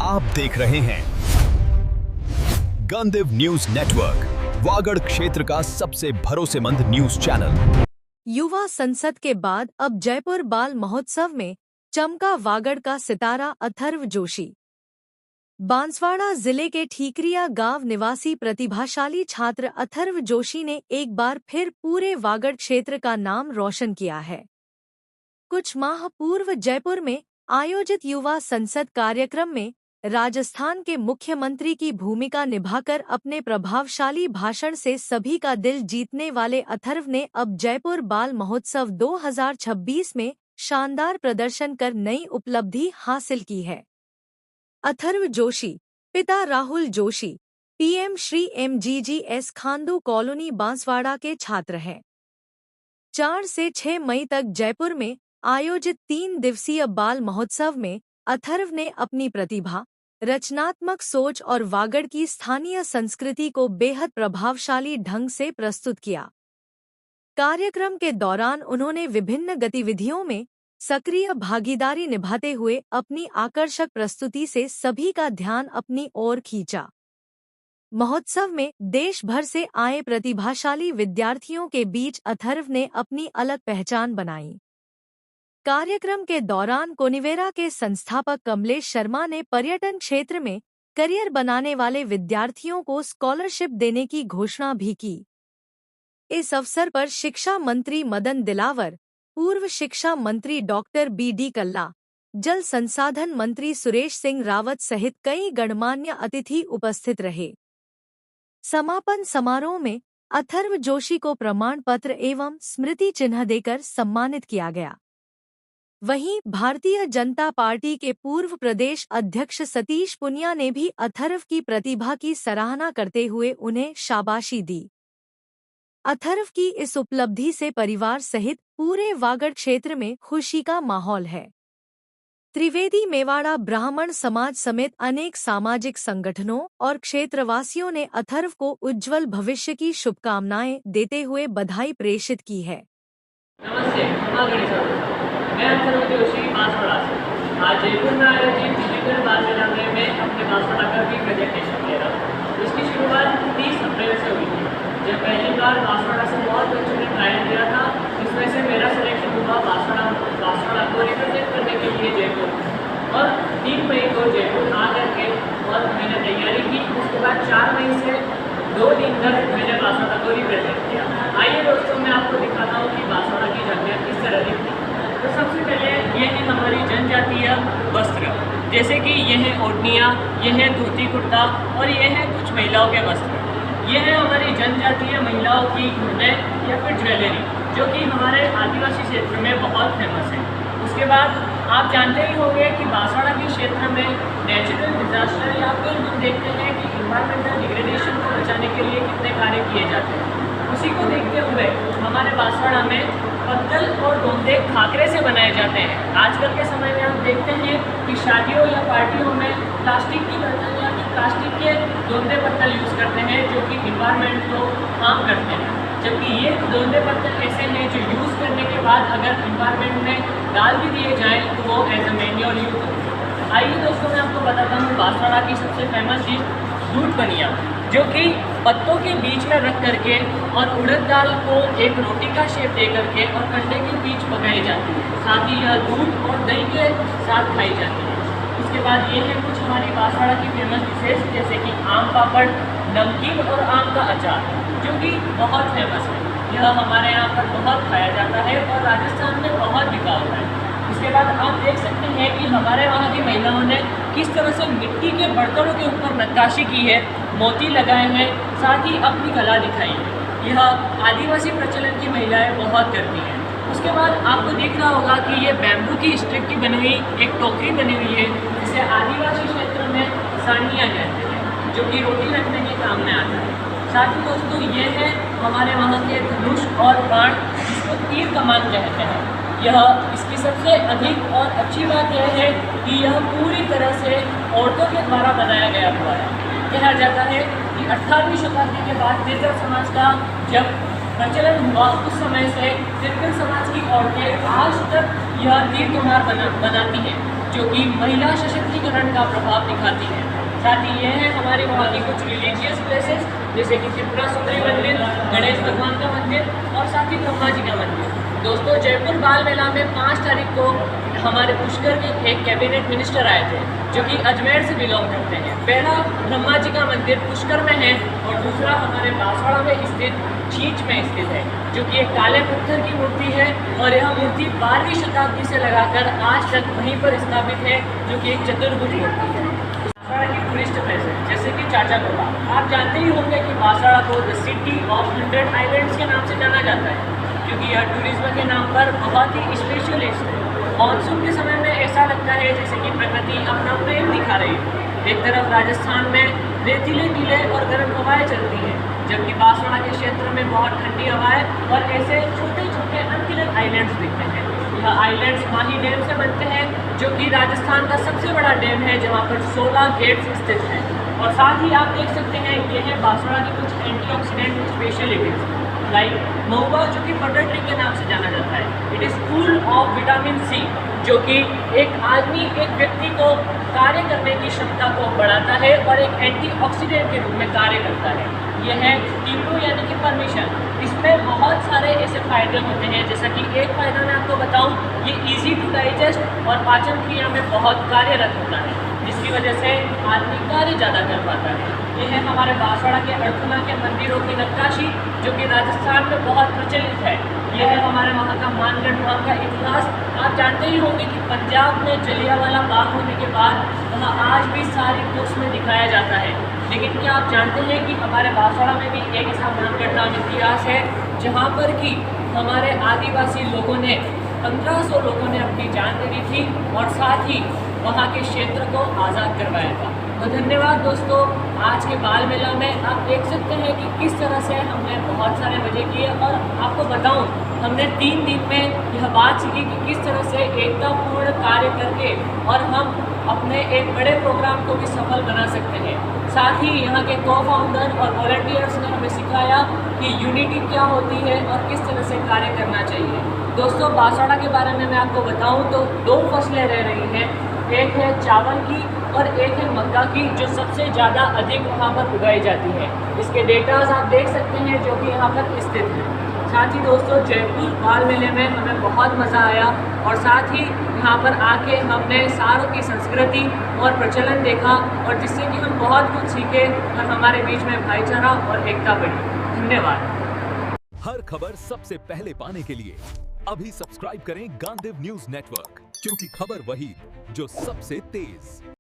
आप देख रहे हैं गंदेव न्यूज नेटवर्क, वागड़ क्षेत्र का सबसे भरोसेमंद न्यूज चैनल। युवा संसद के बाद अब जयपुर बाल महोत्सव में चमका वागड़ का सितारा अथर्व जोशी। बांसवाड़ा जिले के ठीकरिया गांव निवासी प्रतिभाशाली छात्र अथर्व जोशी ने एक बार फिर पूरे वागड़ क्षेत्र का नाम रोशन किया है। कुछ माह पूर्व जयपुर में आयोजित युवा संसद कार्यक्रम में राजस्थान के मुख्यमंत्री की भूमिका निभाकर अपने प्रभावशाली भाषण से सभी का दिल जीतने वाले अथर्व ने अब जयपुर बाल महोत्सव 2026 में शानदार प्रदर्शन कर नई उपलब्धि हासिल की है। अथर्व जोशी, पिता Rahul Joshi, PM Shri MGGS Khandu colony Banswara के छात्र हैं। 4 से 6 मई तक जयपुर में आयोजित 3 दिवसीय बाल महोत्सव में अथर्व ने अपनी प्रतिभा, रचनात्मक सोच और वागड़ की स्थानीय संस्कृति को बेहद प्रभावशाली ढंग से प्रस्तुत किया। कार्यक्रम के दौरान उन्होंने विभिन्न गतिविधियों में सक्रिय भागीदारी निभाते हुए अपनी आकर्षक प्रस्तुति से सभी का ध्यान अपनी ओर खींचा। महोत्सव में देश भर से आए प्रतिभाशाली विद्यार्थियों के बीच अथर्व ने अपनी अलग पहचान बनाई। कार्यक्रम के दौरान कोनिवेरा के संस्थापक कमलेश शर्मा ने पर्यटन क्षेत्र में करियर बनाने वाले विद्यार्थियों को स्कॉलरशिप देने की घोषणा भी की। इस अवसर पर शिक्षा मंत्री मदन दिलावर, पूर्व शिक्षा मंत्री डॉक्टर BD कल्ला, जल संसाधन मंत्री सुरेश सिंह रावत सहित कई गणमान्य अतिथि उपस्थित रहे। समापन समारोह में अथर्व जोशी को प्रमाण पत्र एवं स्मृति चिन्ह देकर सम्मानित किया गया। वहीं भारतीय जनता पार्टी के पूर्व प्रदेश अध्यक्ष सतीश पुनिया ने भी अथर्व की प्रतिभा की सराहना करते हुए उन्हें शाबाशी दी। अथर्व की इस उपलब्धि से परिवार सहित पूरे वागड़ क्षेत्र में खुशी का माहौल है। त्रिवेदी मेवाड़ा ब्राह्मण समाज समेत अनेक सामाजिक संगठनों और क्षेत्रवासियों ने अथर्व को उज्जवल भविष्य की शुभकामनाएं देते हुए बधाई प्रेषित की है। नमस्ते, मैं अथर्व जोशी बांसवाड़ा से आज जयपुर में आयोजित डिजिटल बाल मेला में मैं अपने बांसवाड़ा का भी प्रेजेंटेशन दे रहा हूँ। इसकी शुरुआत 30 अप्रैल से हुई थी, जब पहली बार बांसवाड़ा से बहुत बच्चों ने ट्रायल दिया था। इसमें से मेरा सिलेक्शन हुआ बांसवाड़ा को रिप्रेजेंट करने के लिए जयपुर, और 3 मई को जयपुर आ करके और मैंने तैयारी की। उसके बाद 4 मई से 2 दिन तक मैंने बांसवाड़ा को रिप्रेजेंट किया। आइए दोस्तों, मैं आपको दिखाता हूँ कि बांसवाड़ा की झंडियाँ किस तरह दिखती। तो सबसे पहले ये है हमारी जनजातीय वस्त्र, जैसे कि ये है ओढ़नियाँ, ये है धोती कुर्ता और ये है कुछ महिलाओं के वस्त्र। ये है हमारी जनजातीय महिलाओं की गहने या फिर ज्वेलरी, जो कि हमारे आदिवासी क्षेत्र में बहुत फेमस है। उसके बाद आप जानते ही होंगे कि बांसवाड़ा के क्षेत्र में नेचुरल डिजास्टर या फिर हम देखते हैं कि इन्वायरमेंटल डिग्रेडेशन को बचाने के लिए कितने कार्य किए जाते हैं। उसी को देखते हुए हमारे बांसवाड़ा में पत्तल और डोंदे खाकरे से बनाए जाते हैं। आजकल के समय में हम देखते हैं कि शादियों या पार्टियों में प्लास्टिक की बर्तन या फिर प्लास्टिक के डोंदे पत्तल यूज़ करते हैं, जो कि इन्वायरमेंट को हार्म करते हैं। जबकि ये डोंदे पत्तल ऐसे हैं जो यूज़ करने के बाद अगर इन्वायरमेंट में डाल भी दिए जाएँ तो वो एज ए मैन्योर यूज होते हैं। आइए दोस्तों, मैं आपको बताता हूँ बांसवाड़ा की सबसे फेमस चीज़ दूध बनिया, जो कि पत्तों के बीच में रख करके और उड़द दाल को एक रोटी का शेप दे करके और कंडे के बीच पकाई जाती है। साथ ही यह दूध और दही के साथ खाई जाती है। उसके बाद ये है कुछ हमारी बांसवाड़ा की फेमस डिशेज, जैसे कि आम पापड़, नमकीन और आम का अचार, जो कि बहुत फेमस है। यह हमारे यहाँ पर बहुत खाया जाता है और राजस्थान में बहुत बिका होता है। उसके बाद आप देख सकते हैं कि हमारे वहाँ की महिलाओं ने किस तरह से मिट्टी के बर्तनों के ऊपर नक्काशी की है, मोती लगाए हैं, साथ ही अपनी कला दिखाई है। यह आदिवासी प्रचलन की महिलाएं बहुत करती हैं। उसके बाद आपको दिख रहा होगा कि ये बैम्बू की स्टिक की बनी हुई एक टोकरी बनी हुई है, जिसे आदिवासी क्षेत्र में सानिया कहते हैं, जो कि रोटी रखने के काम में आता है। साथ ही दोस्तों, ये है हमारे वहाँ के धनुष और बाण, जिसको तीर कमान कहते हैं। यह इसकी सबसे अधिक और अच्छी बात यह है कि यह पूरी तरह से औरतों के द्वारा बनाया गया हुआ है। कहा जाता है कि 18वीं शताब्दी के बाद तिरकर समाज का जब प्रचलन हुआ, उस समय से तिरकर समाज की औरतें आज तक यह तीर कमान बनाती हैं, जो कि महिला सशक्तिकरण का प्रभाव दिखाती है। साथ ही यह है हमारे वहाँ की कुछ रिलीजियस प्लेसेस, जैसे कि त्रिपुरा सुंदरी मंदिर, गणेश भगवान का मंदिर और साथ ही ब्रह्मा जी का मंदिर। दोस्तों, जयपुर बाल मेला में 5 तारीख को हमारे पुष्कर के एक कैबिनेट मिनिस्टर आए थे, जो कि अजमेर से बिलोंग करते हैं। पहला ब्रह्मा जी का मंदिर पुष्कर में है और दूसरा हमारे बांसवाड़ा में स्थित छींच में स्थित है, जो कि एक काले पत्थर की मूर्ति है और यह मूर्ति 12वीं शताब्दी से लगाकर आज तक वहीं पर स्थापित है, जो कि एक चतुर्भुज मूर्ति है। बांसवाड़ा की टूरिस्ट प्लेस है, जैसे कि चाचा कोला। आप जानते ही होंगे कि बांसवाड़ा को द सिटी ऑफ 100 आइलैंड्स के नाम से जाना जाता है, क्योंकि यह टूरिज्म के नाम पर बहुत ही स्पेशलिस्ट है। मानसून के समय में ऐसा लगता है जैसे कि प्रकृति अपना प्रेम दिखा रही है। एक तरफ राजस्थान में रेतीले टीले और गर्म हवाएं चलती हैं, जबकि बांसवाड़ा के क्षेत्र में बहुत ठंडी हवाएं और ऐसे छोटे छोटे अनगिनत आइलैंड्स दिखते हैं। यह आइलैंड्स माही डैम से बनते हैं, जो कि राजस्थान का सबसे बड़ा डैम है, जहाँ पर 16 गेट्स स्थित हैं। और साथ ही आप देख सकते हैं ये है बांसवाड़ा की कुछ एंटीऑक्सीडेंट स्पेशलिटीज, लाइक महुआ, जो कि बटर ट्री के नाम से जाना जाता है। It is full of vitamin C, जो कि एक आदमी, एक व्यक्ति को कार्य करने की क्षमता को बढ़ाता है और एक एंटीऑक्सीडेंट के रूप में कार्य करता है। यह है टीम्बू यानी कि परमिशन। इसमें बहुत सारे ऐसे फायदे होते हैं, जैसा कि एक फ़ायदा मैं आपको बताऊं, ये इजी टू डाइजेस्ट और पाचन क्रिया में बहुत कार्यरत होता है, जिसकी वजह से आदमी कार्य ज़्यादा कर पाता है। ये है हमारे बांसवाड़ा के अड़थुना के मंदिरों की नक्काशी, जो कि राजस्थान में बहुत प्रचलित है। यह है हमारे वहाँ का मानगढ़ धाम का इतिहास। आप जानते ही होंगे कि पंजाब में जलियांवाला बाग होने के बाद वहाँ आज भी सारी बुक्स में दिखाया जाता है, लेकिन क्या आप जानते हैं कि हमारे बांसवाड़ा में भी एक ऐसा मानगढ़ धाम इतिहास है, जहाँ पर कि हमारे आदिवासी लोगों ने 1500 लोगों ने अपनी जान दे दी थी और साथ ही वहाँ के क्षेत्र को आज़ाद करवाया था। तो धन्यवाद दोस्तों। आज के बाल मेला में आप देख सकते हैं कि किस तरह से हमने बहुत सारे मज़े किए, और आपको बताऊं, हमने 3 दिन में यह बात सीखी कि किस तरह से एकतापूर्ण कार्य करके और हम अपने एक बड़े प्रोग्राम को भी सफल बना सकते हैं। साथ ही यहाँ के को-फाउंडर और वॉलंटियर्स ने हमें सिखाया कि यूनिटी क्या होती है और किस तरह से कार्य करना चाहिए। दोस्तों, बांसवाड़ा के बारे में मैं आपको बताऊं तो 2 फसलें रह रही हैं, एक है चावल की और एक है मक्का की, जो सबसे ज़्यादा अधिक वहाँ पर उगाई जाती है। इसके डेटाज आप देख सकते हैं, जो कि यहाँ पर स्थित है। साथ ही दोस्तों, जयपुर बाल मेले में हमें बहुत मज़ा आया और साथ ही यहाँ पर आके हमने सारों की संस्कृति और प्रचलन देखा, और जिससे कि हम बहुत कुछ सीखे और हमारे बीच में भाईचारा और एकता बढ़ी। धन्यवाद। हर खबर सबसे पहले पाने के लिए अभी सब्सक्राइब करें गांधीव न्यूज नेटवर्क, क्योंकि खबर वही जो सबसे तेज।